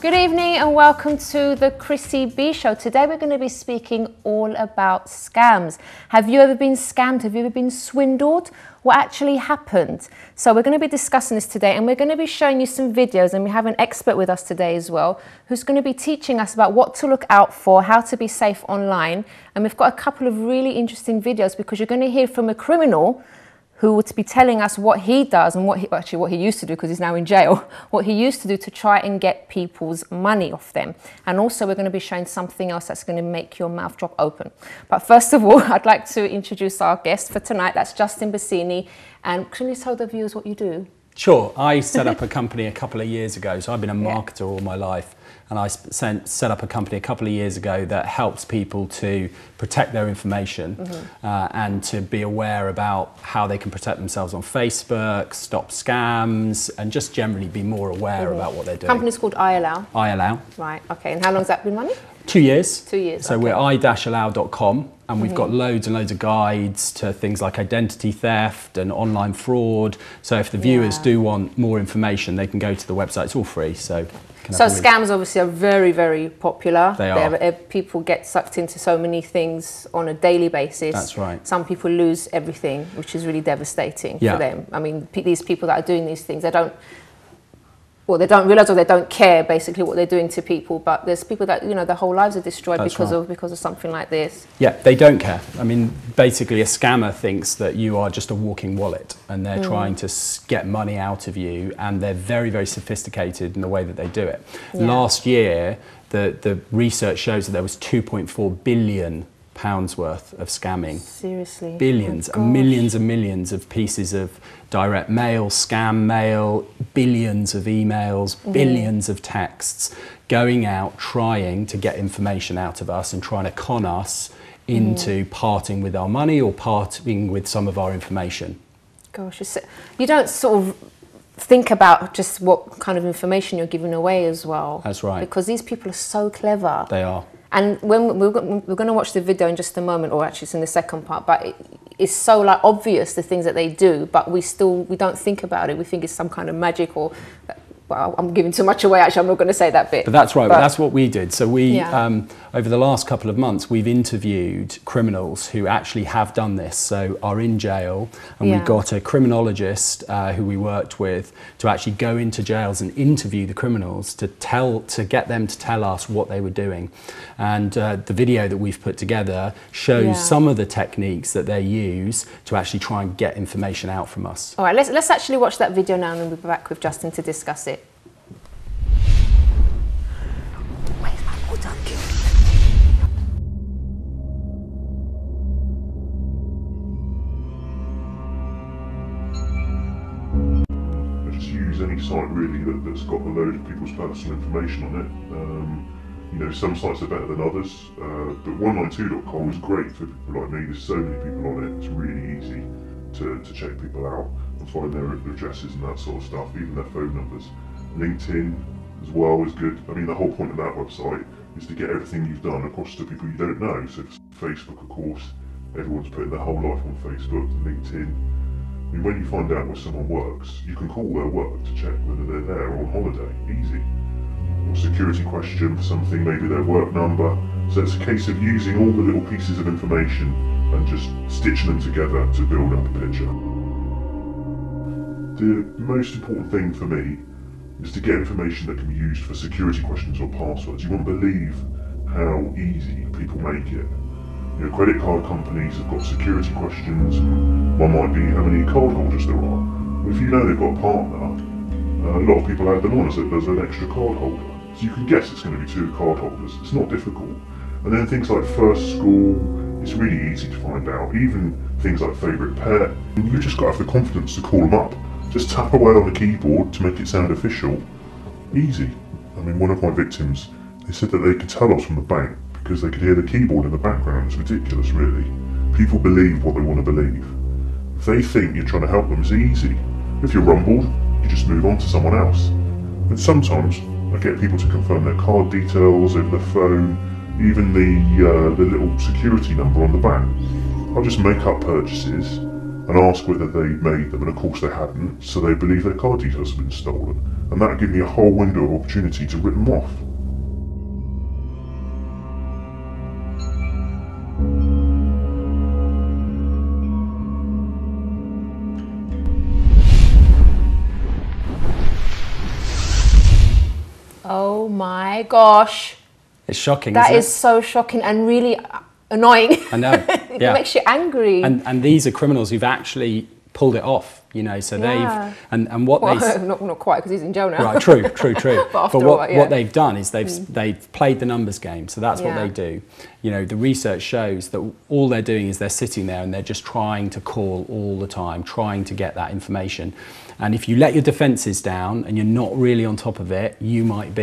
Good evening and welcome to the Chrissy B Show. Today we're going to be speaking all about scams. Have you ever been scammed? Have you ever been swindled? What actually happened? So we're going to be discussing this today, and we're going to be showing you some videos, and we have an expert with us today as well who's going to be teaching us about what to look out for, how to be safe online. And we've got a couple of really interesting videos because you're going to hear from a criminal who would be telling us what he does and what he used to do, because he's now in jail, what he used to do to try and get people's money off them. And also we're going to be showing something else that's going to make your mouth drop open. But first of all, I'd like to introduce our guest for tonight. That's Justin Basini. And can you tell the viewers what you do? Sure. I set up a company a couple of years ago. So I've been a marketer all my life. And I set up a company a couple of years ago that helps people to protect their information and to be aware about how they can protect themselves on Facebook, stop scams, and just generally be more aware about what they're doing. Company's called I Allow. I Allow. Right, okay. And how long has that been running? 2 years. 2 years. So we're i-allow.com, and we've got loads and loads of guides to things like identity theft and online fraud. So if the viewers do want more information, they can go to the website. It's all free. So scams obviously are very, very popular. They are. People get sucked into so many things on a daily basis. That's right. Some people lose everything, which is really devastating for them. I mean, these people that are doing these things, they don't realise, or they don't care basically what they're doing to people. But there's people that, you know, their whole lives are destroyed because of something like this. Yeah, they don't care. I mean, basically a scammer thinks that you are just a walking wallet, and they're trying to get money out of you, and they're very, very sophisticated in the way that they do it. Last year, the research shows that there was £2.4 billion worth of scamming. Seriously? Billions and millions of pieces of direct mail, scam mail, billions of emails, billions of texts going out trying to get information out of us and trying to con us into parting with our money or parting with some of our information. Gosh, you don't sort of think about just what kind of information you're giving away as well. That's right. Because these people are so clever. They are. And when we're going to watch the video in just a moment, or actually it's in the second part, but it's so like obvious the things that they do, but we don't think about it. We think it's some kind of magic, or, well, I'm giving too much away, actually, I'm not going to say that bit. But that's right, but that's what we did. So we, over the last couple of months, we've interviewed criminals who actually have done this, so are in jail, and we got a criminologist who we worked with to actually go into jails and interview the criminals to get them to tell us what they were doing. And the video that we've put together shows some of the techniques that they use to actually try and get information out from us. All right, let's actually watch that video now, and then we'll be back with Justin to discuss it. Any site really that's got a load of people's personal information on it. You know, some sites are better than others, but 192.com is great for people like me. There's so many people on it, it's really easy to check people out and find their addresses and that sort of stuff, even their phone numbers. LinkedIn as well is good. I mean, the whole point of that website is to get everything you've done across to people you don't know. So Facebook, of course, everyone's putting their whole life on Facebook, LinkedIn. I mean, when you find out where someone works, you can call their work to check whether they're there or on holiday, easy. Or security question for something, maybe their work number. So it's a case of using all the little pieces of information and just stitching them together to build up a picture. The most important thing for me is to get information that can be used for security questions or passwords. You won't believe how easy people make it. You know, credit card companies have got security questions. One might be how many cardholders there are. Well, if you know they've got a partner, a lot of people add them on as an extra cardholder. So you can guess it's going to be 2 cardholders. It's not difficult. And then things like first school, it's really easy to find out. Even things like favourite pet. You've just got to have the confidence to call them up. Just tap away on the keyboard to make it sound official. Easy. I mean, one of my victims, they said that they could tell us from the bank because they could hear the keyboard in the background. It's ridiculous, really. People believe what they want to believe. If they think you're trying to help them, it's easy. If you're rumbled, you just move on to someone else. But sometimes I get people to confirm their card details over the phone, even the little security number on the back. I'll just make up purchases, and ask whether they made them, and of course they hadn't, so they believe their card details have been stolen. And that gave me a whole window of opportunity to rip them off. Oh my gosh. It's shocking, That isn't is so shocking and really annoying. I know. It Yeah. makes you angry. And these are criminals who've actually pulled it off, you know, so Yeah. and what well, they... not quite, because he's in jail now. Right, true. But after But all, yeah. what they've done is they've played the numbers game, so that's what Yeah. they do. You know, the research shows that all they're doing is they're sitting there and they're just trying to call all the time, trying to get that information. And if you let your defences down and you're not really on top of it, you might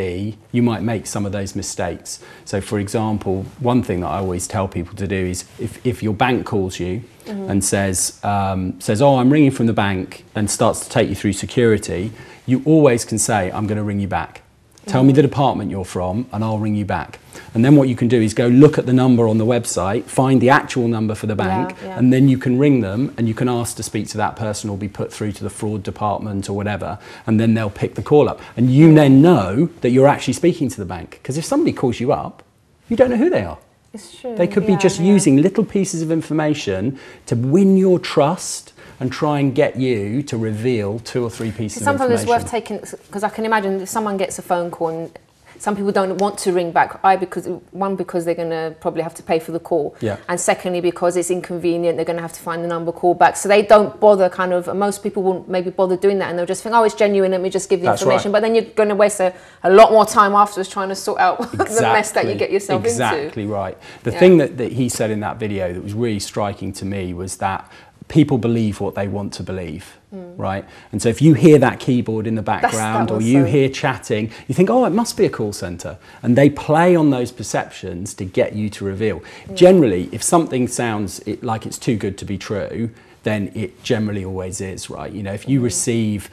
make some of those mistakes. So for example, one thing that I always tell people to do is if your bank calls you and says, oh, I'm ringing from the bank, and starts to take you through security, you always can say, I'm going to ring you back. Tell me the department you're from and I'll ring you back. And then what you can do is go look at the number on the website, find the actual number for the bank, and then you can ring them and you can ask to speak to that person or be put through to the fraud department or whatever, and then they'll pick the call up. And you then know that you're actually speaking to the bank. Because if somebody calls you up, you don't know who they are. It's true. They could be just using little pieces of information to win your trust and try and get you to reveal 2 or 3 pieces of information. Sometimes it's worth taking, because I can imagine if someone gets a phone call and some people don't want to ring back, because they're going to probably have to pay for the call, and secondly because it's inconvenient, they're going to have to find the number, call back, so they don't bother most people won't maybe bother doing that, and they'll just think, oh, it's genuine, let me just give the information. But then you're going to waste a lot more time afterwards trying to sort out the mess that you get yourself into. Exactly right. The thing that he said in that video that was really striking to me was that people believe what they want to believe, right? And so if you hear that keyboard in the background or you hear chatting, you think, oh, it must be a call centre. And they play on those perceptions to get you to reveal. Generally, if something sounds like it's too good to be true, then it generally always is, right? You know, if you receive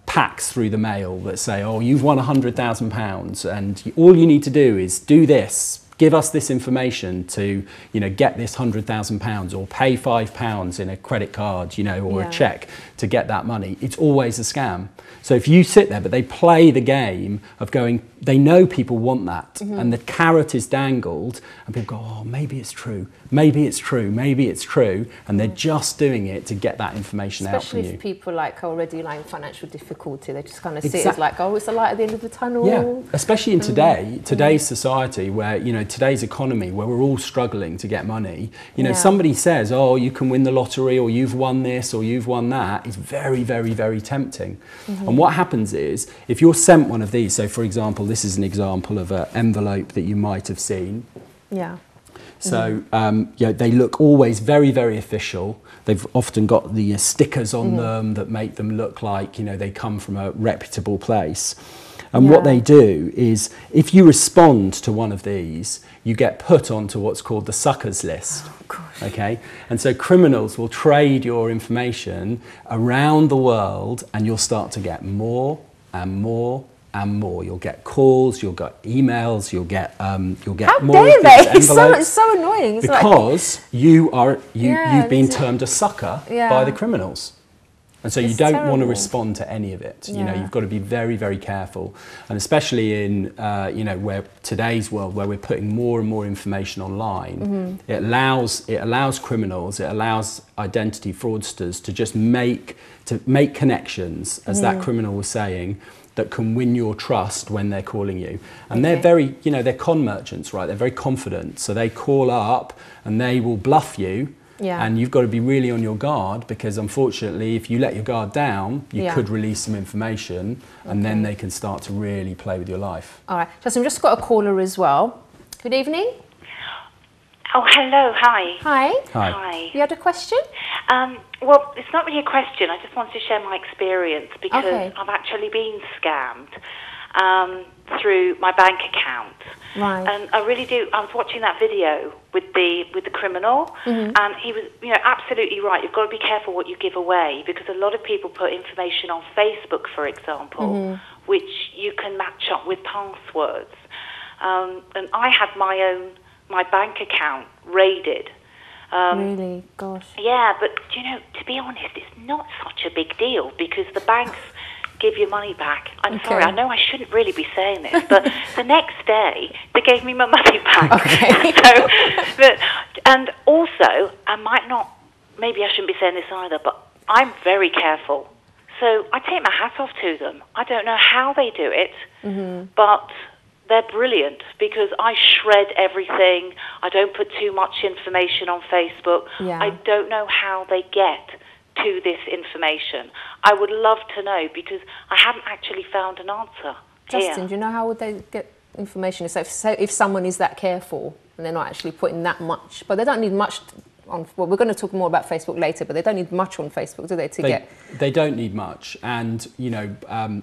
packs through the mail that say, oh, you've won £100,000 and all you need to do is do this, give us this information to, you know, get this £100,000 or pay £5 in a credit card, you know, or a cheque to get that money. It's always a scam. So if you sit there, but they play the game of going, they know people want that, and the carrot is dangled, and people go, oh, maybe it's true, maybe it's true, maybe it's true, and they're just doing it to get that information out from you. Especially if people like already like in financial difficulty, they just kind of see it as like, oh, it's a light at the end of the tunnel. Yeah, especially in today's society where, you know, today's economy where we're all struggling to get money, you know, somebody says, oh, you can win the lottery or you've won this or you've won that, it's very, very, very tempting. And what happens is, if you're sent one of these, so for example, this is an example of an envelope that you might have seen. Yeah. So, yeah, they look always very, very official. They've often got the stickers on them that make them look like, you know, they come from a reputable place. And what they do is, if you respond to one of these, you get put onto what's called the suckers list. Oh, gosh. Okay? And so criminals will trade your information around the world, and you'll start to get more and more and more. You'll get calls, you'll get emails, you'll get more of these envelopes. It's so annoying. It's because you've been termed a sucker by the criminals. And so you don't want to respond to any of it. You know, you've got to be very, very careful. And especially in, you know, where today's world, where we're putting more and more information online, it allows criminals, it allows identity fraudsters to just make connections, as that criminal was saying, that can win your trust when they're calling you. And they're very, you know, they're con merchants, right? They're very confident. So they call up and they will bluff you. And you've got to be really on your guard, because unfortunately, if you let your guard down, you could release some information, and then they can start to really play with your life. All right, Justin, we've just got a caller as well. Good evening. Oh, hello, hi. Hi. Hi. Hi. You had a question? Well, it's not really a question. I just wanted to share my experience, because I've actually been scammed through my bank account. Right. And I really do. I was watching that video with the criminal, and he was, you know, absolutely right. You've got to be careful what you give away, because a lot of people put information on Facebook, for example, which you can match up with passwords. And I had my bank account raided, Really? Gosh. Yeah, but, you know, to be honest, it's not such a big deal because the banks give your money back. I'm sorry, I know I shouldn't really be saying this, but the next day they gave me my money back. Okay. And also, I might not, maybe I shouldn't be saying this either, but I'm very careful. So I take my hat off to them. I don't know how they do it, but they're brilliant because I shred everything. I don't put too much information on Facebook. Yeah. I don't know how they get to this information. I would love to know because I haven't actually found an answer. Justin, do you know how would they get information? So if someone is that careful and they're not actually putting that much, but they don't need much on, well, we're going to talk more about Facebook later, but they don't need much on Facebook, do they, They don't need much, and, you know,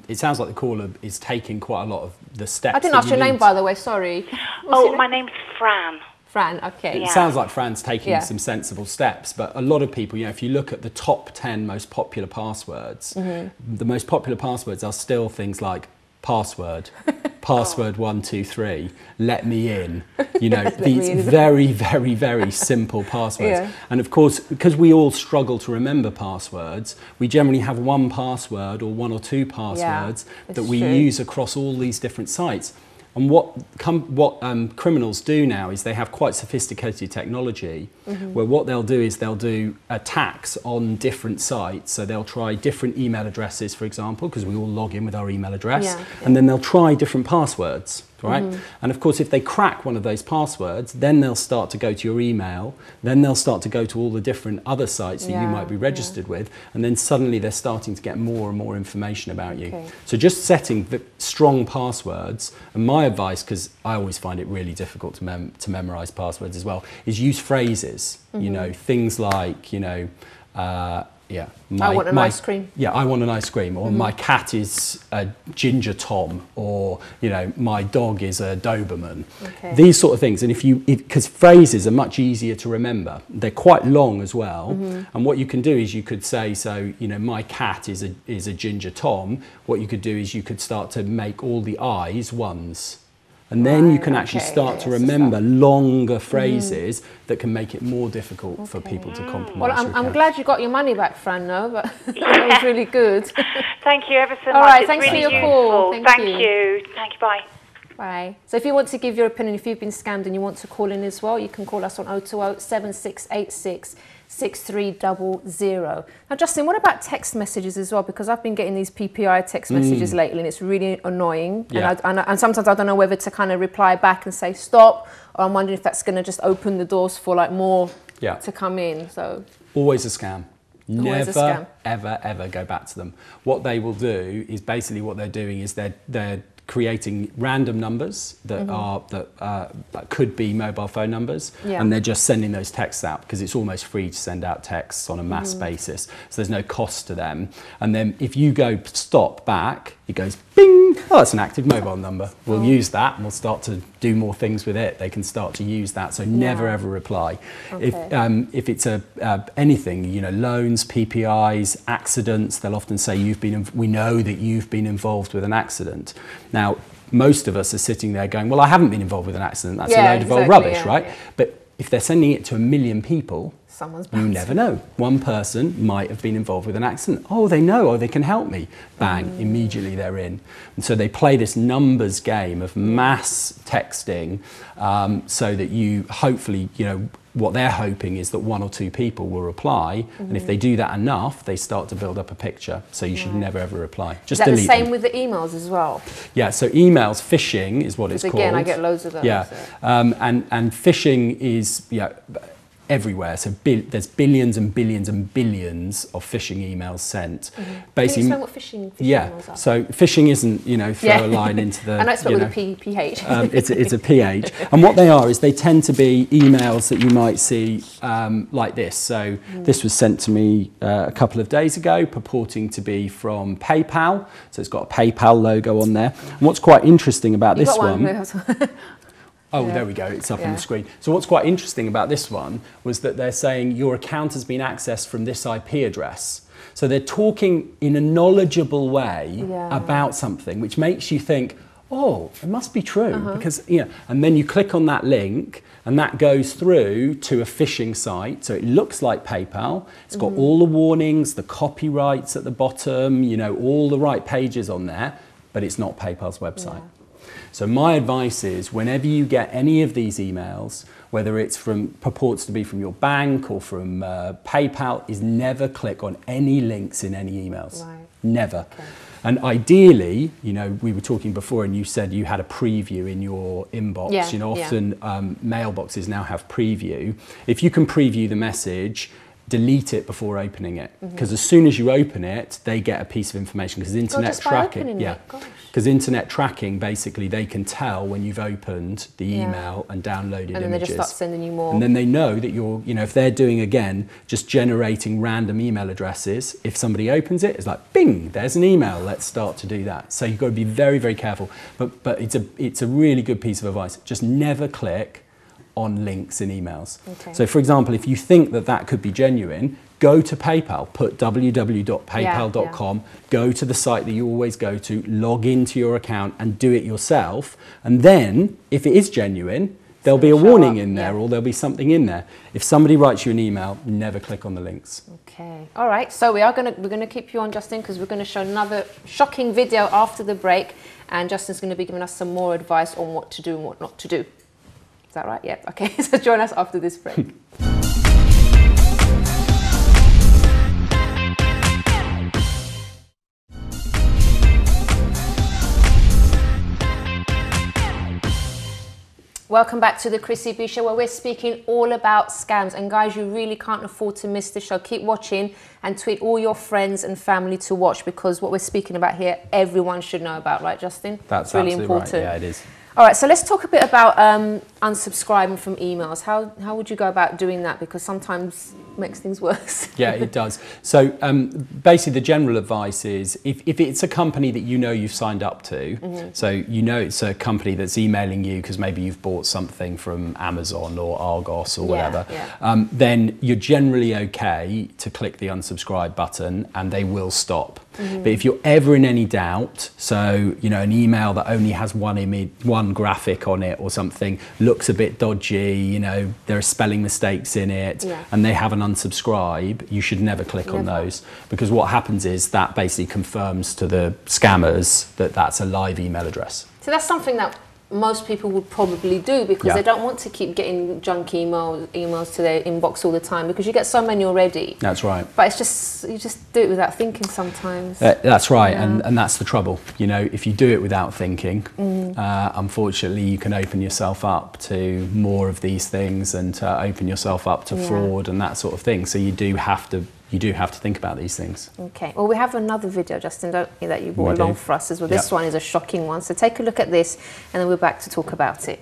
it sounds like the caller is taking quite a lot of the steps. I didn't ask your name, by the way, sorry. My name's Fran. Fran, okay. It sounds like Fran's taking some sensible steps, but a lot of people, you know, if you look at the top 10 most popular passwords, the most popular passwords are still things like password, password 123, let me in, you know, these very, very, very simple passwords. Yeah. And of course, because we all struggle to remember passwords, we generally have one password or one or two passwords that we use across all these different sites. And what criminals do now is they have quite sophisticated technology where what they'll do is they'll do attacks on different sites. So they'll try different email addresses, for example, because we all log in with our email address, and then they'll try different passwords. Right? And of course, if they crack one of those passwords, then they'll start to go to your email, then they'll start to go to all the different other sites that you might be registered with, and then suddenly they're starting to get more and more information about you. So just setting strong passwords, and my advice, because I always find it really difficult to memorize passwords as well, is use phrases, you know, things like, you know, I want an ice cream. Yeah, I want an ice cream, or my cat is a ginger Tom, or, you know, my dog is a Doberman. These sort of things. And because phrases are much easier to remember, they're quite long as well. And what you can do is you could say, so, you know, my cat is a ginger Tom. What you could do is you could start to make all the I's ones. And then you can actually start to remember longer phrases that can make it more difficult for people to compromise. Well, I'm glad you got your money back, Fran, no? But that was really good. Thank you ever so much. All right, it's thanks really for your call. Thank you. Thank you, bye. Bye. So if you want to give your opinion, if you've been scammed and you want to call in as well, you can call us on 020 7686 6300. Now, Justin, what about text messages as well? Because I've been getting these PPI text messages lately, and it's really annoying. And sometimes I don't know whether to kind of reply back and say stop, or I'm wondering if that's going to just open the doors for like more to come in. So always a scam. Never, ever go back to them. What they will do is basically what they're doing is they're creating random numbers that could be mobile phone numbers, and they're just sending those texts out because it's almost free to send out texts on a mass basis, so there's no cost to them. And then if you go stop back, it goes bing, oh, it's an active mobile number, we'll use that and we'll start to do more things with it. They can start to use that, so never ever reply. If it's anything, you know, loans, PPIs, accidents, they'll often say we know that you've been involved with an accident. Now, most of us are sitting there going, well, I haven't been involved with an accident. That's a load of old rubbish, right? But if they're sending it to 1 million people, you never know. One person might have been involved with an accident. Oh, they know. Oh, they can help me. Bang, immediately they're in. And so they play this numbers game of mass texting so that you hopefully, you know, what they're hoping is that 1 or 2 people will reply, and if they do that enough, they start to build up a picture. So you should never ever reply. Just delete them. Is that the same with the emails as well? Yeah, so emails, phishing is what it's called. Again, I get loads of those. Yeah, so. And phishing is everywhere. So there's billions and billions and billions of phishing emails sent. Basically, can you explain what phishing emails are? So phishing isn't, you know, throw a line into the... I know it's with a PH. It's a PH. And what they are is they tend to be emails that you might see like this. So this was sent to me a couple of days ago, purporting to be from PayPal. So it's got a PayPal logo on there. And what's quite interesting about this one... Oh, there we go, it's up on the screen. So what's quite interesting about this one was that they're saying your account has been accessed from this IP address. So they're talking in a knowledgeable way about something, which makes you think, oh, it must be true because, and then you click on that link and that goes through to a phishing site. So it looks like PayPal. It's got all the warnings, the copyrights at the bottom, all the right pages on there, but it's not PayPal's website. Yeah. So my advice is whenever you get any of these emails, whether it's purports to be from your bank or from PayPal, is never click on any links in any emails. Right. Never. Okay. And ideally, we were talking before and you said you had a preview in your inbox. Yeah, often mailboxes now have preview. If you can preview the message, delete it before opening it. Because as soon as you open it, they get a piece of information because internet tracking. Because internet tracking, basically, they can tell when you've opened the email and downloaded images. And then they just start sending you more. And then they know that you're, if they're doing, again, just generating random email addresses, if somebody opens it, it's like, bing, there's an email, let's start to do that. So you've got to be very, very careful. But it's a really good piece of advice. Just never click on links in emails. Okay. So for example, if you think that could be genuine, go to PayPal, put www.paypal.com, go to the site that you always go to, log into your account and do it yourself. And then if it is genuine, there'll be a warning in there or there'll be something in there. If somebody writes you an email, never click on the links. Okay. All right. So we're gonna keep you on, Justin, because we're gonna show another shocking video after the break, and Justin's gonna be giving us some more advice on what to do and what not to do. Is that right? Yeah. Okay. So join us after this break. Welcome back to the Chrissy B Show, where we're speaking all about scams. And guys, you really can't afford to miss the show. Keep watching and tweet all your friends and family to watch, because what we're speaking about here, everyone should know about, right, Justin? That's really important. Right. Yeah, it is. All right, so let's talk a bit about unsubscribing from emails. How would you go about doing that? Because sometimes it makes things worse. Yeah, it does. So basically the general advice is if it's a company that you've signed up to, so it's a company that's emailing you because maybe you've bought something from Amazon or Argos or whatever, then you're generally okay to click the unsubscribe button and they will stop. But if you're ever in any doubt, so an email that only has one image, one graphic on it or something, looks a bit dodgy, there are spelling mistakes in it, and they have an unsubscribe, you should never click on those, because what happens is that basically confirms to the scammers that that's a live email address. So that's something that most people would probably do, because they don't want to keep getting junk emails to their inbox all the time, because you get so many already. That's right. But it's just, you just do it without thinking sometimes. That's right, and that's the trouble. If you do it without thinking, unfortunately you can open yourself up to more of these things and open yourself up to fraud and that sort of thing. So you do have to think about these things. Okay. Well, we have another video, Justin, don't you, that you brought along for us as well. This one is a shocking one. So take a look at this, and then we're back to talk about it.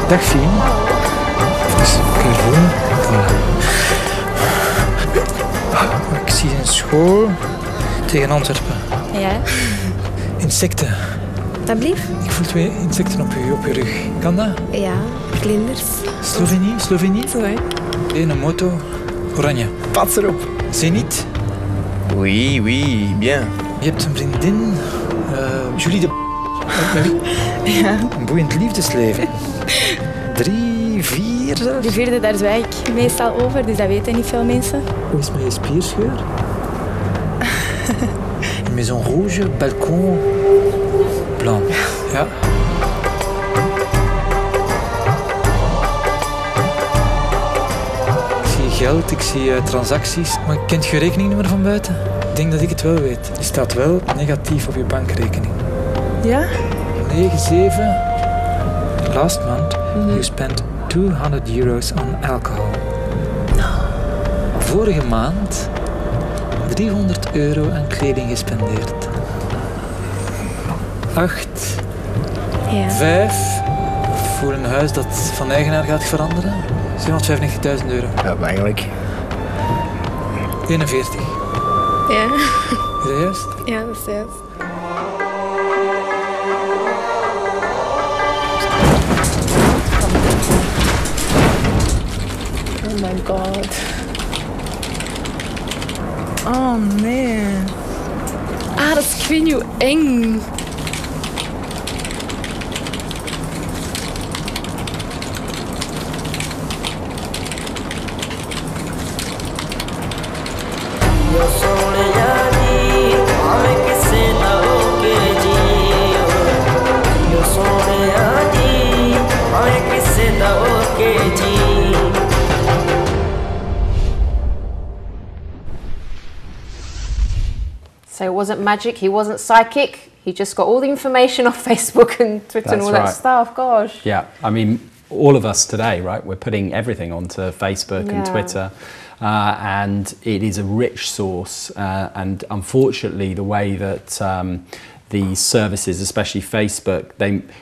Dag Fien. Dus Caroline. Ik zie een school tegen Antwerpen. Ja. Insecten. Dat blieft? Ik voel 2 insecten op je rug. Kan dat? Ja, vlinders. Slovenie? Sorry. Een moto. Oranje. Pats erop. Zenit. Oui, bien. Je hebt een vriendin. Julie de... Ja. Een boeiend liefdesleven. 3, 4 zelfs? De 4e, daar zwijg ik meestal over, dus dat weten niet veel mensen. Hoe is het met je spierscheur? Maison rouge, balkon, blanc. Ja. Ik zie geld, ik zie transacties, maar kent je rekeningnummer van buiten? Ik denk dat ik het wel weet. Die staat wel negatief op je bankrekening. Ja? 9-7. Last month, you spent €200 on alcohol. Vorige maand €300 aan kleding gespendeerd. 8. Ja. 5. Voor een huis dat van eigenaar gaat veranderen. €795.000. Ja, maar eigenlijk 41. Ja. Is dat juist? Ja, dat is juist. Oh my god. Oh nee. Ah, dat is, ik weet niet hoe eng. So it wasn't magic, he wasn't psychic, he just got all the information off Facebook and Twitter and all that stuff, gosh. Yeah, I mean, all of us today, right, we're putting everything onto Facebook and Twitter, and it is a rich source, and unfortunately the way that these services, especially Facebook,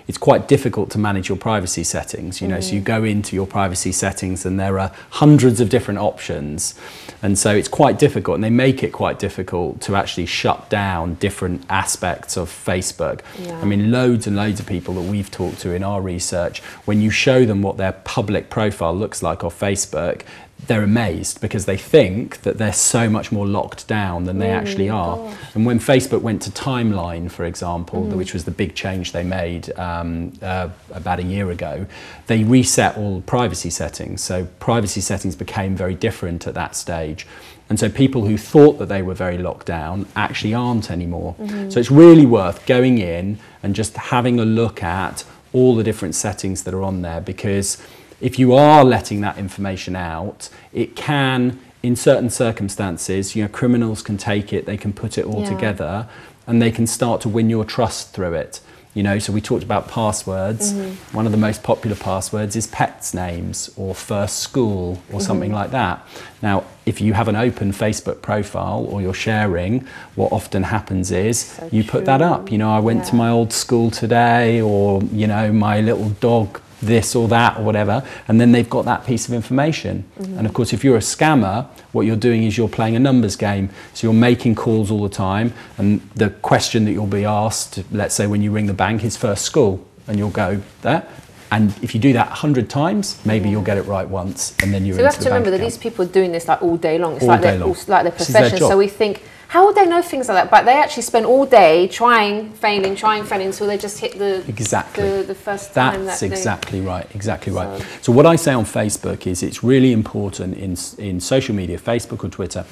it's quite difficult to manage your privacy settings, you know, so you go into your privacy settings and there are hundreds of different options, and so it's quite difficult, and they make it quite difficult to actually shut down different aspects of Facebook. I mean, loads and loads of people that we've talked to in our research, when you show them what their public profile looks like off Facebook, they're amazed because they think that they're so much more locked down than they actually are. And when Facebook went to timeline, for example, which was the big change they made about a year ago, they reset all privacy settings. So privacy settings became very different at that stage. And so people who thought that they were very locked down actually aren't anymore. So it's really worth going in and just having a look at all the different settings that are on there, because if you are letting that information out, it can, in certain circumstances, you know, criminals can take it, they can put it all together, and they can start to win your trust through it. You know, so we talked about passwords. One of the most popular passwords is pets' names or first school or something like that. Now, if you have an open Facebook profile or you're sharing, what often happens is you put that up. You know, I went to my old school today, or, you know, my little dog this or that or whatever, and then they've got that piece of information. And of course, if you're a scammer, what you're doing is you're playing a numbers game. So you're making calls all the time, and the question that you'll be asked, let's say when you ring the bank, is first school, and you'll go there. And if you do that 100 times, maybe you'll get it right once, and then you're into the bank account. So you have to remember that these people are doing this like all day long. It's all like day their profession. So we think, how would they know things like that? But they actually spend all day trying, failing, until they just hit the first time. That's exactly right. So what I say on Facebook is it's really important in social media, Facebook or Twitter,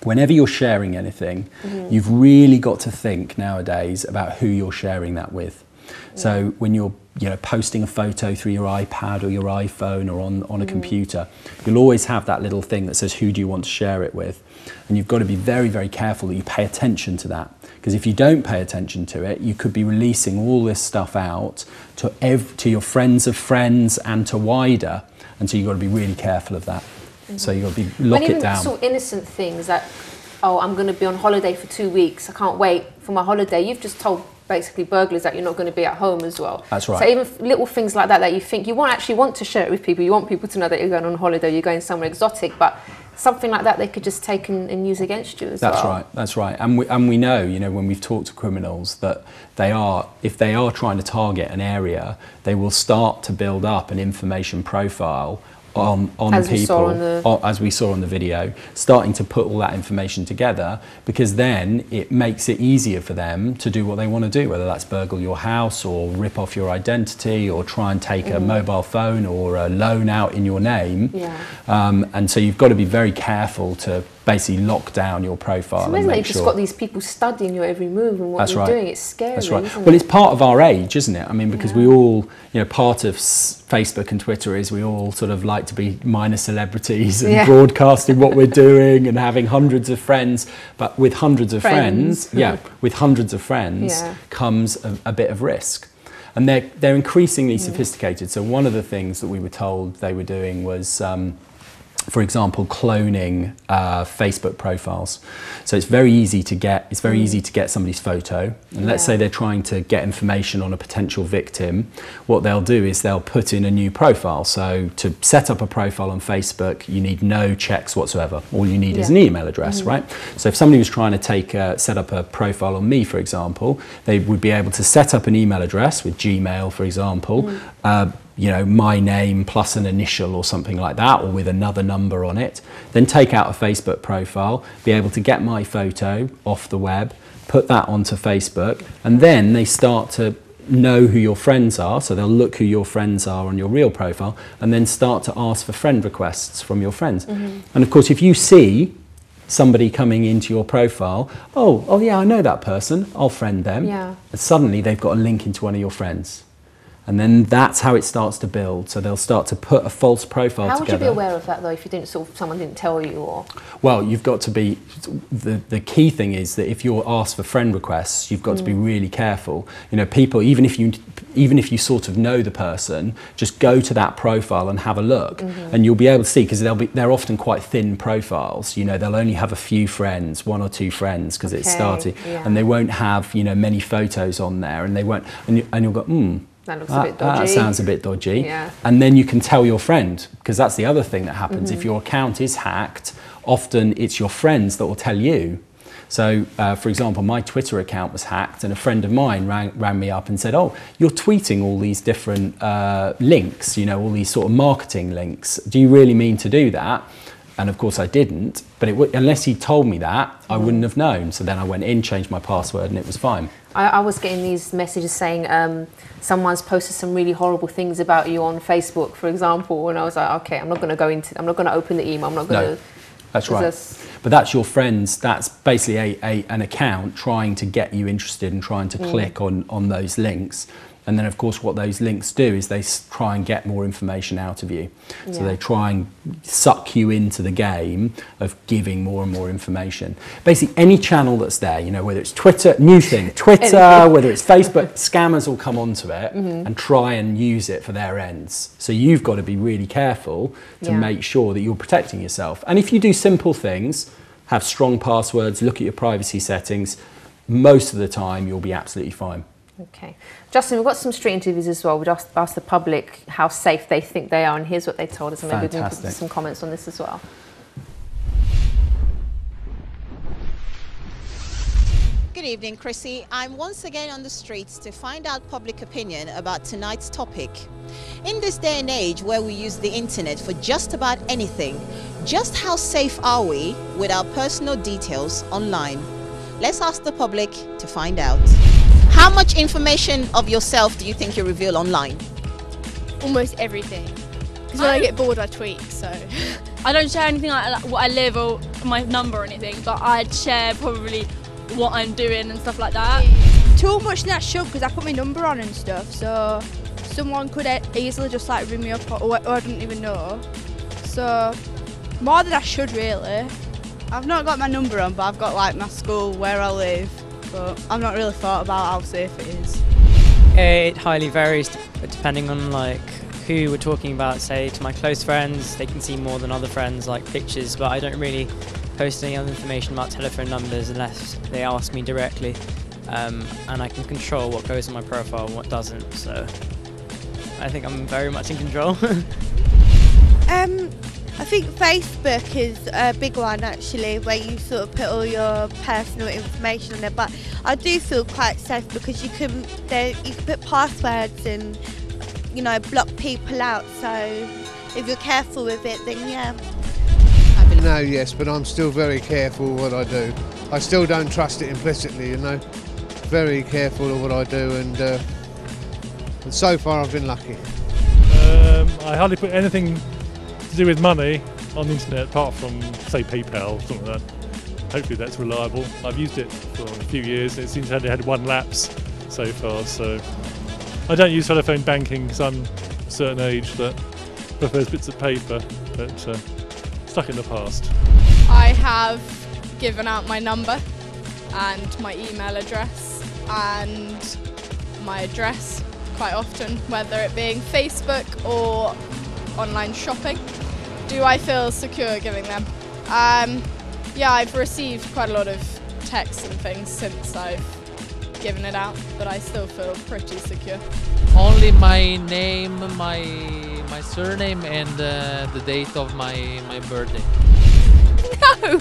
whenever you're sharing anything, you've really got to think nowadays about who you're sharing that with. So when you're posting a photo through your iPad or your iPhone or on a computer, you'll always have that little thing that says, who do you want to share it with? And you've got to be very, very careful that you pay attention to that. Because if you don't pay attention to it, you could be releasing all this stuff out to your friends of friends and to wider. And so you've got to be really careful of that. So you've got to lock it down. Sort of innocent things that, oh, I'm going to be on holiday for 2 weeks, I can't wait for my holiday. You've just told basically burglars that you're not going to be at home as well. That's right. So even little things like that you think you won't actually want to share it with people. You want people to know that you're going on holiday, you're going somewhere exotic, but something like that they could just take and use against you as well. That's right. And we know, you know, when we've talked to criminals that if they are trying to target an area, they will start to build up an information profile on people, as we saw on the video, starting to put all that information together, because then it makes it easier for them to do what they want to do, whether that's burgle your house or rip off your identity or try and take a mobile phone or a loan out in your name. And so you've got to be very careful to basically lock down your profile. So and make you've just got these people studying your every move and what you're doing. It's scary. That's right. Well, it's part of our age, isn't it? I mean, because we all, you know, part of Facebook and Twitter is we all sort of like to be minor celebrities and broadcasting what we're doing and having hundreds of friends. But with hundreds of friends, with hundreds of friends comes a bit of risk. And they're increasingly sophisticated. So one of the things that we were told they were doing was for example, cloning Facebook profiles. So it's very easy to get. It's very easy to get somebody's photo. And let's say they're trying to get information on a potential victim. What they'll do is they'll put in a new profile. So to set up a profile on Facebook, you need no checks whatsoever. All you need is an email address, right? So if somebody was trying to set up a profile on me, for example, they would be able to set up an email address with Gmail, for example. You know, my name plus an initial or something like that, or with another number on it, then take out a Facebook profile, be able to get my photo off the web, put that onto Facebook, and then they start to know who your friends are, so they'll look who your friends are on your real profile, and then start to ask for friend requests from your friends. And of course, if you see somebody coming into your profile, oh yeah, I know that person, I'll friend them, and suddenly they've got a link into one of your friends. And then that's how it starts to build. So they'll start to put a false profile together. How would you be aware of that though if you didn't someone didn't tell you? Or well, you've got to be. The key thing is that if you're asked for friend requests, you've got to be really careful. You know, people, even if you sort of know the person, just go to that profile and have a look, and you'll be able to see, because they're often quite thin profiles. You know, they'll only have a few friends, 1 or 2 friends, because it's started, and they won't have, you know, many photos on there, and they won't, and you'll go, that looks a bit dodgy. That sounds a bit dodgy. And then you can tell your friend, because that's the other thing that happens. If your account is hacked, often it's your friends that will tell you. So, for example, my Twitter account was hacked, and a friend of mine rang me up and said, oh, you're tweeting all these different links, you know, all these sort of marketing links. Do you really mean to do that? And of course I didn't, but unless he told me that, I wouldn't have known. So then I went in, changed my password, and it was fine. I was getting these messages saying someone's posted some really horrible things about you on Facebook, for example, and I was like, okay, I'm not going to open the email. I'm not going to. That's right. But that's your friends. That's basically an account trying to get you interested and trying to click on those links. And then, of course, what those links do is they try and get more information out of you. So they try and suck you into the game of giving more and more information. Basically, any channel that's there, you know, whether it's Twitter, new thing, Twitter, whether it's Facebook, scammers will come onto it and try and use it for their ends. So you've got to be really careful to make sure that you're protecting yourself. And if you do simple things, have strong passwords, look at your privacy settings, most of the time you'll be absolutely fine. Okay. Justin, we've got some street interviews as well. We've asked the public how safe they think they are, and here's what they told us, and maybe we can put some comments on this as well. Good evening, Chrissy. I'm once again on the streets to find out public opinion about tonight's topic. In this day and age where we use the internet for just about anything, just how safe are we with our personal details online? Let's ask the public to find out. How much information of yourself do you think you reveal online? Almost everything. Because when I get bored, I tweet, so. I don't share anything like what I live or my number or anything, but I'd share probably what I'm doing and stuff like that. Too much than I should, because I put my number on and stuff, so someone could easily just like ring me up or I didn't even know. So, more than I should really. I've not got my number on, but I've got like my school, where I live. But I've not really thought about how safe it is. It highly varies depending on like who we're talking about. Say to my close friends, they can see more than other friends, like pictures, but I don't really post any other information about telephone numbers unless they ask me directly, and I can control what goes on my profile and what doesn't, so I think I'm very much in control. I think Facebook is a big one actually, where you sort of put all your personal information on there, but I do feel quite safe because you can put passwords and, you know, block people out, so if you're careful with it, then yeah. No, yes, but I'm still very careful what I do. I still don't trust it implicitly, you know. Very careful of what I do, and so far I've been lucky. I hardly put anything to do with money on the internet apart from, say, PayPal or something like that. Hopefully that's reliable. I've used it for a few years. It seems to have had one lapse so far, so I don't use telephone banking because I'm a certain age that prefers bits of paper, but stuck in the past. I have given out my number and my email address and my address quite often, whether it being Facebook or online shopping. Do I feel secure giving them? Yeah, I've received quite a lot of texts and things since I've given it out, but I still feel pretty secure. Only my name, my surname, and the date of my birthday. No,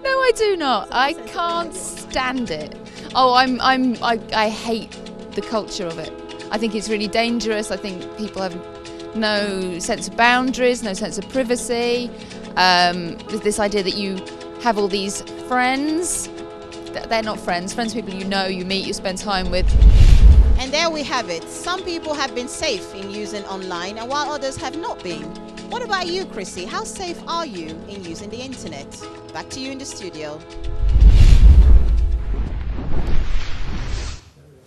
no, I do not. I can't stand it. Oh, I hate the culture of it. I think it's really dangerous. I think people have no sense of boundaries, no sense of privacy. There's this idea that you have all these friends. They're not friends. Friends are people you know, you meet, you spend time with. And there we have it. Some people have been safe in using online, and while others have not been. What about you, Chrissy? How safe are you in using the internet? Back to you in the studio.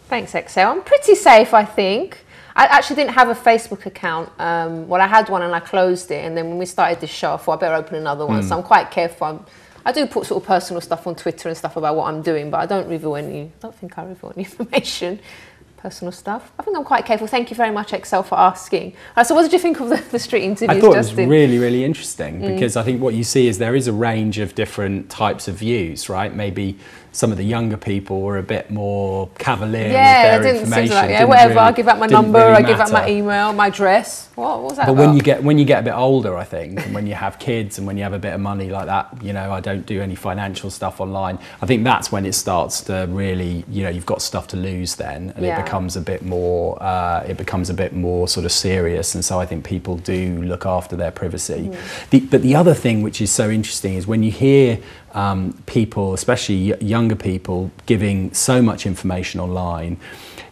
Thanks, Excel. I'm pretty safe, I think. I actually didn't have a Facebook account. Well, I had one and I closed it, and then when we started this show, I thought I better open another one. So I'm quite careful. I do put sort of personal stuff on Twitter and stuff about what I'm doing, but I don't reveal any. I don't think I reveal any information. Personal stuff. I think I'm quite careful. Thank you very much, Excel, for asking. So what did you think of the street interviews, I thought Justin? it was really, really interesting because I think what you see is there is a range of different types of views, right? Maybe some of the younger people were a bit more cavalier with their information. Like, whatever, I'll give out my number, I give out my email, my address. What was that But about? when you get a bit older, I think, and when you have kids and when you have a bit of money like that, you know, I don't do any financial stuff online. I think that's when it starts to really, you know, you've got stuff to lose then, and it becomes a bit more, sort of serious. And so I think people do look after their privacy. But the other thing which is so interesting is when you hear people, especially younger people, giving so much information online.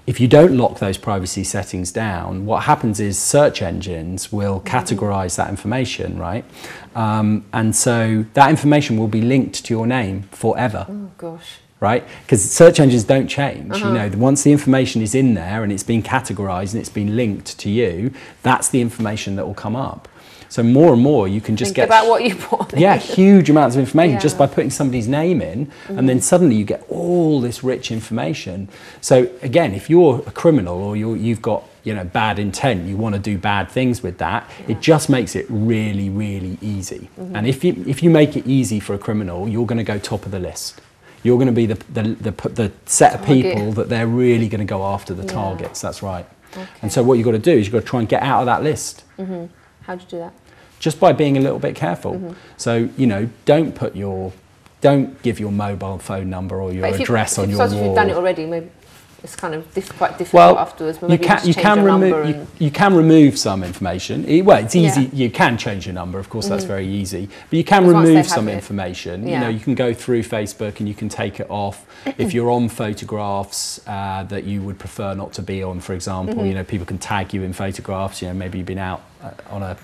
If you don't lock those privacy settings down, what happens is search engines will categorize that information, right? And so that information will be linked to your name forever. Oh, gosh. Right? Because search engines don't change. You know, once the information is in there and it's been categorized and it's been linked to you, that's the information that will come up. So more and more you can just Think about what you put. Yeah, huge amounts of information just by putting somebody's name in, and then suddenly you get all this rich information. So again, if you're a criminal or you've got, you know, bad intent, you want to do bad things with that, it just makes it really, really easy. And if you make it easy for a criminal, you're going to go top of the list. You're going to be the set of people that they're really going to go after, the targets. That's right. Okay. And so what you've got to do is you've got to try and get out of that list. How do you do that? Just by being a little bit careful. So, you know, don't give your mobile phone number or your address on your wall. If you've done it already, maybe it's kind of quite difficult afterwards. But you can remove some information. Well, it's easy. You can change your number, of course. That's very easy. But you can remove some information. You know, you can go through Facebook and you can take it off. If you're on photographs that you would prefer not to be on, for example, you know, people can tag you in photographs. You know, maybe you've been out on a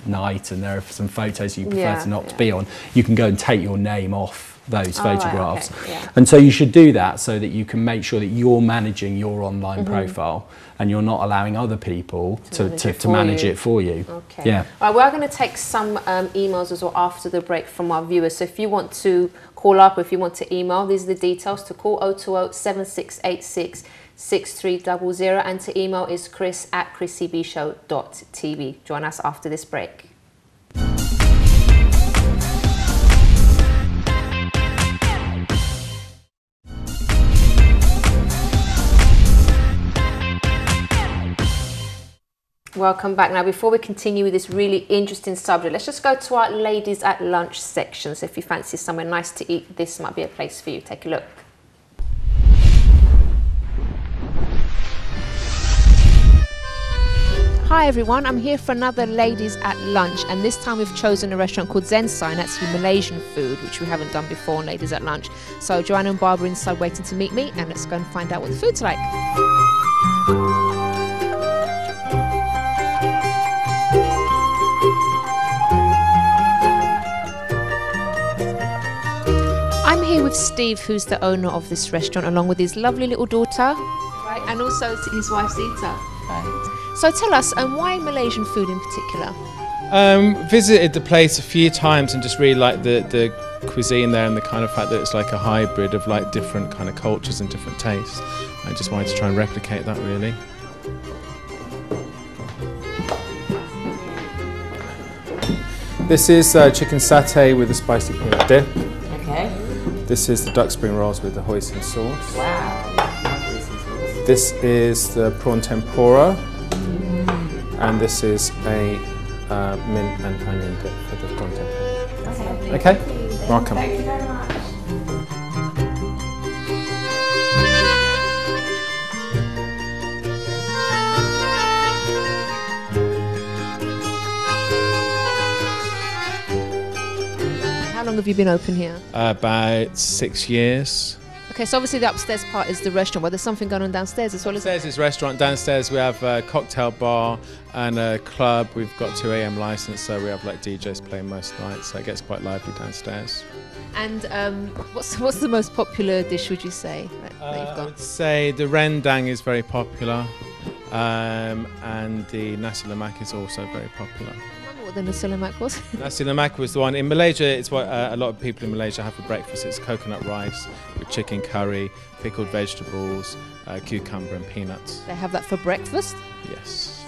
night and there are some photos you prefer to not to be on. You can go and take your name off those photographs. Right, okay, and so you should do that so that you can make sure that you're managing your online profile and you're not allowing other people to manage it for you. Okay. Yeah. All right, we're going to take some emails as well after the break from our viewers. So if you want to call up or if you want to email, these are the details to call 020 7686 6300, and to email is chris@chrissybshow.tv. Join us after this break. Welcome back. Now, before we continue with this really interesting subject, let's just go to our ladies at lunch section. So if you fancy somewhere nice to eat, this might be a place for you. Take a look. Hi everyone, I'm here for another ladies at lunch, and this time we've chosen a restaurant called Zensai, and that's Malaysian food, which we haven't done before on Ladies at Lunch. So Joanna and Barbara inside waiting to meet me, and let's go and find out what the food's like. I'm here with Steve, who's the owner of this restaurant, along with his lovely little daughter, right, and also his wife Zita. Right. So tell us, why Malaysian food in particular? Visited the place a few times and just really like the cuisine there and the kind of fact that it's like a hybrid of like different kind of cultures and different tastes. I just wanted to try and replicate that really. This is chicken satay with a spicy peanut dip. Okay. This is the duck spring rolls with the hoisin sauce. Wow. This is the prawn tempura. And this is a mint and onion dip for the prawn tempura. Okay, welcome. Thank you very much. How long have you been open here? About 6 years. Okay, so obviously the upstairs part is the restaurant, but there's something going on downstairs as well, isn't Upstairs is restaurant. Downstairs we have a cocktail bar and a club. We've got 2 AM license, so we have like DJs playing most nights, so it gets quite lively downstairs. And what's the most popular dish, would you say, that you've got? I would say the rendang is very popular, and the nasi lemak is also very popular. What the nasi lemak was? Nasi lemak was the one. In Malaysia, it's what a lot of people in Malaysia have for breakfast. It's coconut rice with chicken curry, pickled vegetables, cucumber and peanuts. They have that for breakfast? Yes.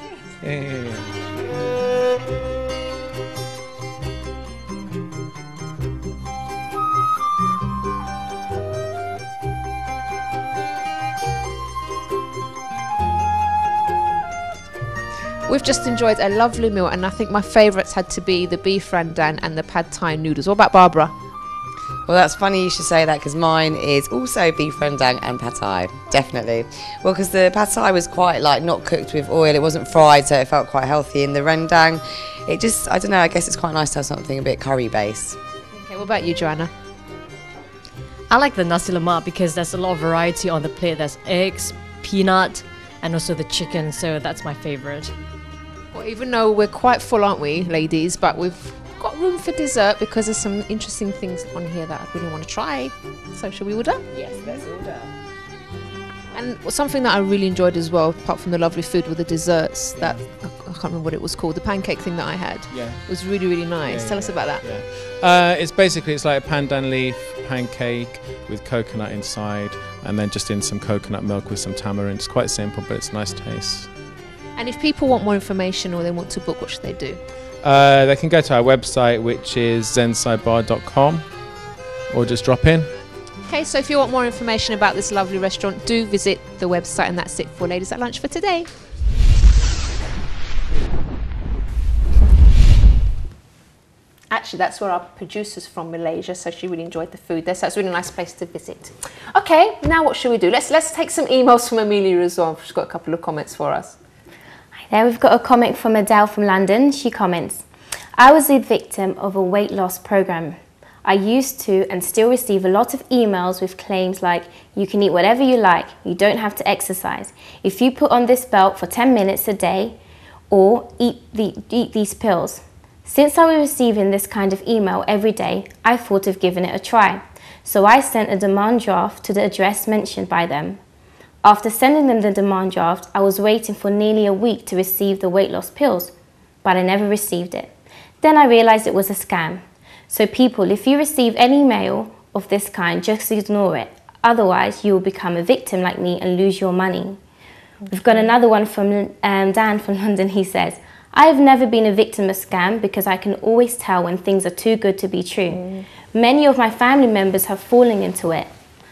We've just enjoyed a lovely meal, and I think my favourites had to be the beef rendang and the pad thai noodles. What about Barbara? Well, that's funny you should say that, because mine is also beef rendang and pad thai, definitely. Well, because the pad thai was quite like not cooked with oil, it wasn't fried, so it felt quite healthy. And the rendang, it just, I don't know, I guess it's quite nice to have something a bit curry based. Okay, what about you, Joanna? I like the nasi lemak because there's a lot of variety on the plate. There's eggs, peanut, and also the chicken, so that's my favourite. Well, even though we're quite full, aren't we, ladies, but we've got room for dessert because there's some interesting things on here that I really want to try. So shall we order? Yes, let's order. And something that I really enjoyed as well, apart from the lovely food, were the desserts. That I can't remember what it was called. The pancake thing that I had. Yeah. Was really, really nice. Tell us about that. Yeah. It's like a pandan leaf pancake with coconut inside, and then just in some coconut milk with some tamarind. It's quite simple, but it's nice taste. And if people want more information or they want to book, what should they do? They can go to our website, which is zensidebar.com, or just drop in. Okay, so if you want more information about this lovely restaurant, do visit the website, and that's it for Ladies at Lunch for today. Actually, that's where our producer's from, Malaysia, so she really enjoyed the food there, so it's a really nice place to visit. Okay, now what should we do? Let's take some emails from Amelia as well. She's got a couple of comments for us. There we've got a comment from Adele from London. She comments, I was the victim of a weight loss program. I used to and still receive a lot of emails with claims like, you can eat whatever you like, you don't have to exercise. If you put on this belt for 10 minutes a day, or eat these pills. Since I was receiving this kind of email every day, I thought of giving it a try. So I sent a demand draft to the address mentioned by them. After sending them the demand draft, I was waiting for nearly a week to receive the weight loss pills, but I never received it. Then I realized it was a scam. So people, if you receive any mail of this kind, just ignore it. Otherwise, you will become a victim like me and lose your money. We've got another one from Dan from London. He says, I have never been a victim of scam because I can always tell when things are too good to be true. Many of my family members have fallen into it.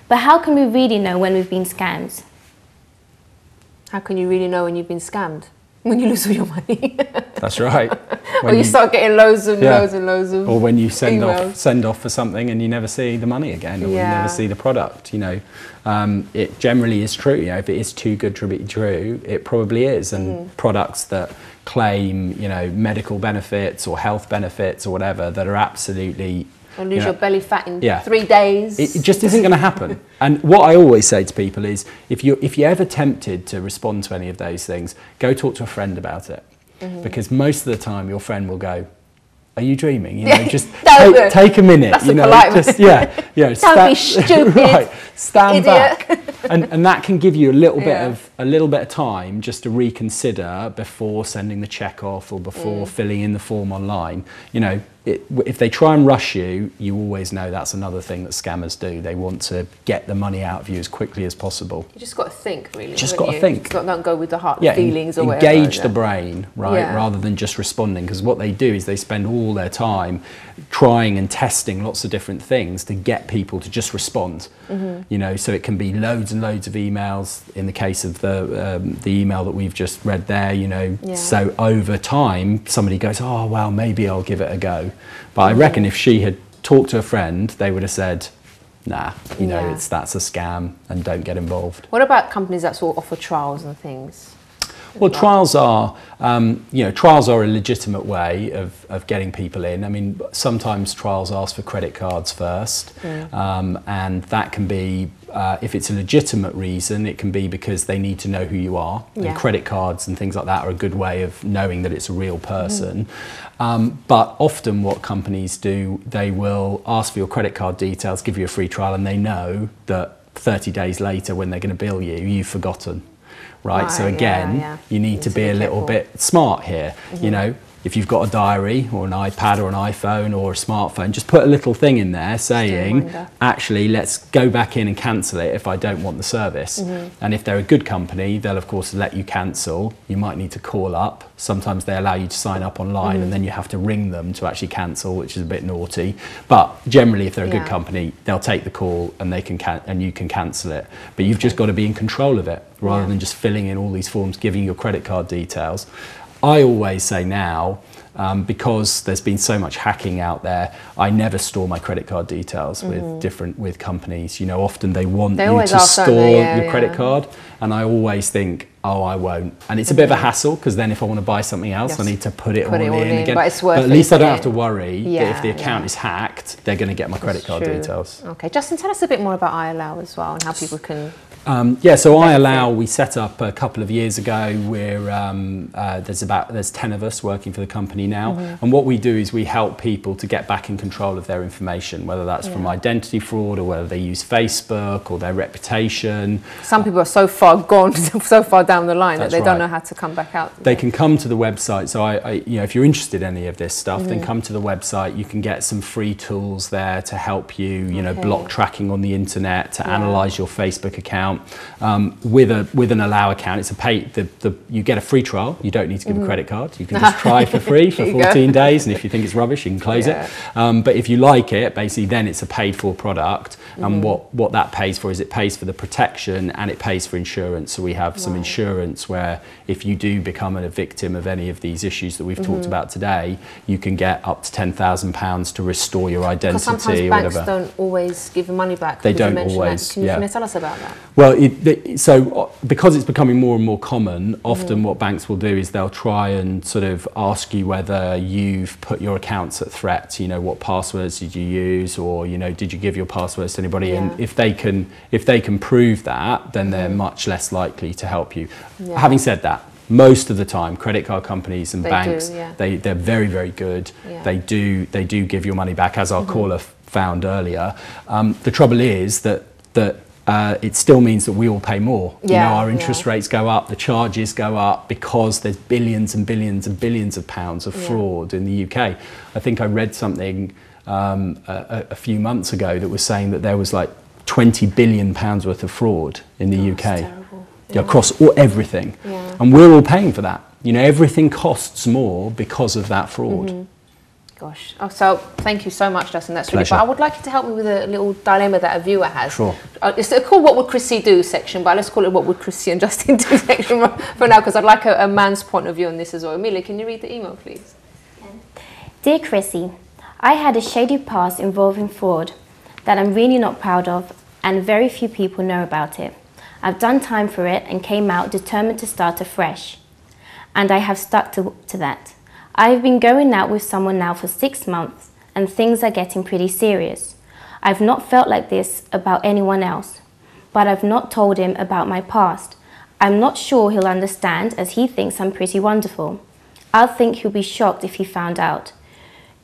But how can we really know when we've been scammed? How can you really know when you've been scammed? When you lose all your money. That's right. Or you start getting loads and loads and loads of Or when you send emails. off for something and you never see the money again, or you never see the product. You know, it generally is true. You know, if it is too good to be true, it probably is. And products that claim, you know, medical benefits or health benefits or whatever that are absolutely. And lose your belly fat in 3 days. It just isn't going to happen. And what I always say to people is, if you're ever tempted to respond to any of those things, go talk to a friend about it. Because most of the time your friend will go, are you dreaming? You know, just take a minute. That's you know, just don't be stupid. Right, stand idiot. back, and that can give you a little bit of time just to reconsider before sending the check off or before filling in the form online. You know, if they try and rush you, you always know that's another thing that scammers do. They want to get the money out of you as quickly as possible. You just got to think, really. Just got to think. Don't go with the heart feelings or whatever. Engage the yeah. brain, right, rather than just responding. Because what they do is they spend all their time trying and testing lots of different things to get people to just respond. You know, so it can be loads and loads of emails. In the case of the email that we've just read there, you know, so over time somebody goes, oh well, maybe I'll give it a go. But I reckon if she had talked to a friend, they would have said, nah, you know, that's a scam and don't get involved. What about companies that sort of offer trials and things? Well, trials are, you know, trials are a legitimate way of getting people in. I mean, sometimes trials ask for credit cards first, and that can be, if it's a legitimate reason, it can be because they need to know who you are. And credit cards and things like that are a good way of knowing that it's a real person. But often what companies do, they will ask for your credit card details, give you a free trial, and they know that 30 days later when they're going to bill you, you've forgotten. Right, so again, you need to be a little bit smart here. You know, if you've got a diary or an iPad or an iPhone or a smartphone, just put a little thing in there saying, actually, let's go back in and cancel it if I don't want the service. And if they're a good company, they'll of course let you cancel. You might need to call up. Sometimes they allow you to sign up online and then you have to ring them to actually cancel, which is a bit naughty. But generally, if they're a good company, they'll take the call and they can and you can cancel it. But you've just got to be in control of it rather than just filling in all these forms, giving your credit card details. I always say now, because there's been so much hacking out there, I never store my credit card details with companies. You know, often they want you to store your credit card, and I always think, oh, I won't. And it's a bit of a hassle because then if I want to buy something else, I need to put it all in again. But it's worth at least I don't have to worry that if the account is hacked, they're going to get my credit card details. Okay, Justin, tell us a bit more about iAllow as well and how people can. Yeah, so iAllow we set up a couple of years ago. We're there's 10 of us working for the company now, and what we do is we help people to get back in control of their information, whether that's from identity fraud or whether they use Facebook or their reputation. Some people are so far gone, so far down the line that they don't know how to come back out. They can come to the website. So you know, if you're interested in any of this stuff, then come to the website. You can get some free tools there to help you, you know, block tracking on the internet, to analyze your Facebook account. With an Allow account, it's a pay. You get a free trial. You don't need to give a credit card. You can just try for free for 14 days, and if you think it's rubbish, you can close it. But if you like it, basically, then it's a paid-for product. And what that pays for is it pays for the protection and it pays for insurance. So we have some insurance where if you do become a victim of any of these issues that we've talked about today, you can get up to £10,000 to restore your identity. Because sometimes or banks whatever. don't always give the money back. They don't always. Can you tell us about that? Well, so because it's becoming more and more common, often what banks will do is they'll try and sort of ask you whether you've put your accounts at threat. You know, what passwords did you use, or you know, did you give your passwords to anybody? And if they can prove that, then they're much less likely to help you. Having said that, most of the time, credit card companies and banks, they're very, very good. They do give your money back, as our caller found earlier. The trouble is that it still means that we all pay more. You know, our interest rates go up, the charges go up because there's billions and billions and billions of pounds of fraud in the UK. I think I read something a few months ago that was saying that there was like £20 billion worth of fraud in the UK across everything. And we're all paying for that. You know, everything costs more because of that fraud. Gosh. Oh, so thank you so much, Justin. That's really Pleasure. fun. I would like you to help me with a little dilemma that a viewer has. Sure. It's called What Would Chrissy Do section, but let's call it What Would Chrissy and Justin Do section for now, because I'd like a man's point of view on this as well. Amelia, can you read the email, please? Dear Chrissy, I had a shady past involving fraud that I'm really not proud of, and very few people know about it. I've done time for it and came out determined to start afresh. And I have stuck to that. I have been going out with someone now for 6 months and things are getting pretty serious. I've not felt like this about anyone else, but I've not told him about my past. I'm not sure he'll understand as he thinks I'm pretty wonderful. I think he'll be shocked if he found out.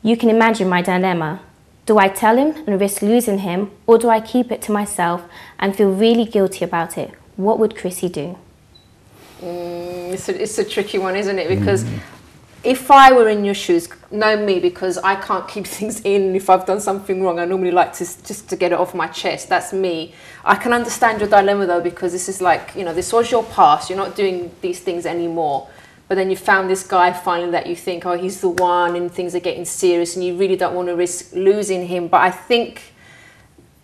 You can imagine my dilemma. Do I tell him and risk losing him, or do I keep it to myself and feel really guilty about it? What would Chrissy do? It's a tricky one, isn't it? Because if I were in your shoes, know me, because I can't keep things in. If I've done something wrong, I normally like to just to get it off my chest. That's me. I can understand your dilemma though, because this is like, you know, this was your past. You're not doing these things anymore. But then you found this guy finally that you think, oh, he's the one, and things are getting serious, and you really don't want to risk losing him. But I think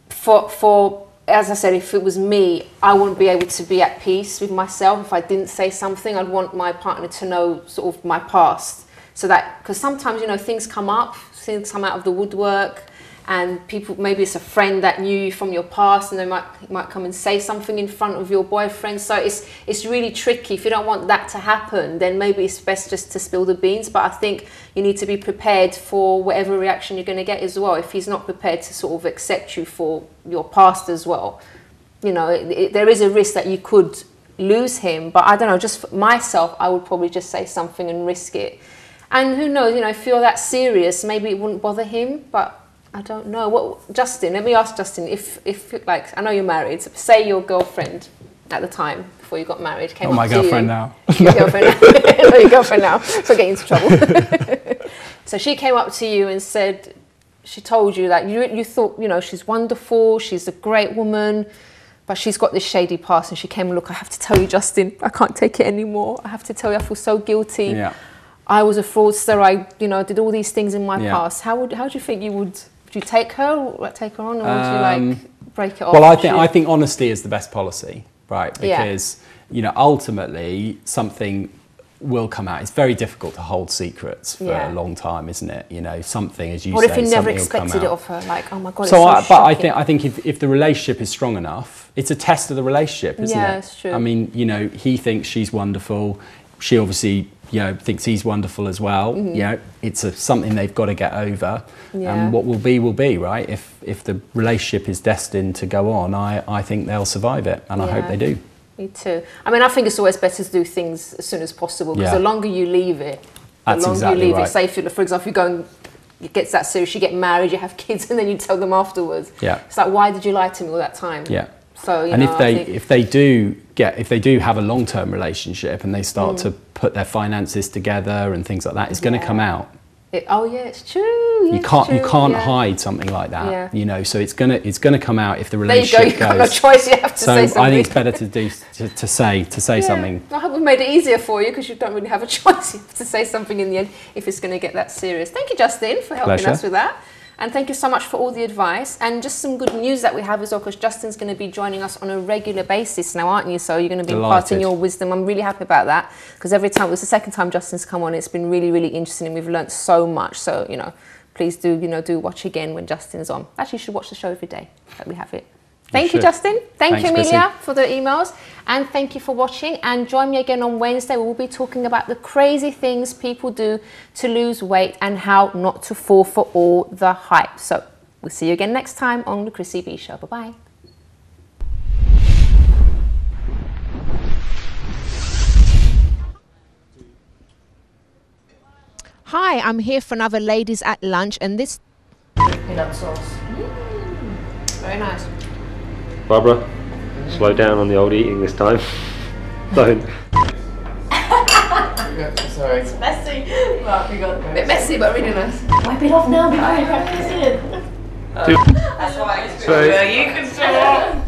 for as I said, if it was me, I wouldn't be able to be at peace with myself if I didn't say something. I'd want my partner to know sort of my past, so that, because sometimes, you know, things come up, things come out of the woodwork, and people, maybe it's a friend that knew you from your past, and they might come and say something in front of your boyfriend. So it's really tricky. If you don't want that to happen, then maybe it's best just to spill the beans. But I think you need to be prepared for whatever reaction you're going to get as well. If he's not prepared to sort of accept you for your past as well, you know, there is a risk that you could lose him. But I don't know, just for myself, I would probably just say something and risk it. And who knows, you know, if you're that serious, maybe it wouldn't bother him. But I don't know. What, Justin, let me ask Justin, if like, I know you're married, so say your girlfriend at the time, before you got married, came up to you. My girlfriend now. Your girlfriend now. No, your girlfriend now. So get into trouble. So she came up to you and said, she told you that you thought, you know, she's wonderful, she's a great woman, but she's got this shady past. And she came, look, I have to tell you, Justin, I can't take it anymore. I have to tell you, I feel so guilty. Yeah. I was a fraudster. I, you know, did all these things in my past. How do you think you would? Would you take her on, or would you like break it off? Well, I think honesty is the best policy, right? Because you know, ultimately something will come out. It's very difficult to hold secrets for a long time, isn't it? You know, something, as you say, what if you never expected it of her? Like, oh my God, so it's so shocking. But I think if the relationship is strong enough, it's a test of the relationship, isn't it? Yeah, it's true. I mean, you know, he thinks she's wonderful. She obviously, you know, thinks he's wonderful as well. You know, it's something they've got to get over. And what will be, right? If the relationship is destined to go on, I think they'll survive it, and I hope they do. Me too. I mean, I think it's always better to do things as soon as possible, because the longer you leave it, say if, for example, you go and it gets that serious, you get married, you have kids, and then you tell them afterwards. It's like, why did you lie to me all that time? So, you know, if they do have a long-term relationship and they start to put their finances together and things like that, it's going to come out. It's true. You can't hide something like that. You know, so it's gonna come out if the relationship goes. You've got no choice. You have to say something. So I think it's better to say something. I hope we made it easier for you, because you don't really have a choice. You have to say something in the end if it's going to get that serious. Thank you, Justin, for helping us with that. And thank you so much for all the advice. And just some good news that we have as well, because Justin's going to be joining us on a regular basis now, aren't you? So you're going to be imparting your wisdom. I'm really happy about that, because every time, it was the second time Justin's come on, it's been really, really interesting, and we've learnt so much. So, you know, please do watch again when Justin's on. Actually, you should watch the show every day that we have it. Thank you, Justin. Thank you, Amelia, for the emails. And thank you for watching. And join me again on Wednesday. We'll be talking about the crazy things people do to lose weight and how not to fall for all the hype. So we'll see you again next time on The Chrissy B Show. Bye-bye. Hi, I'm here for another Ladies at Lunch, and this peanut sauce. Very nice. Barbara, slow down on the old eating this time. Don't. Sorry. It's messy. Well, we got a bit messy, but really nice. Wipe it off now before you practice it. That's why. You can still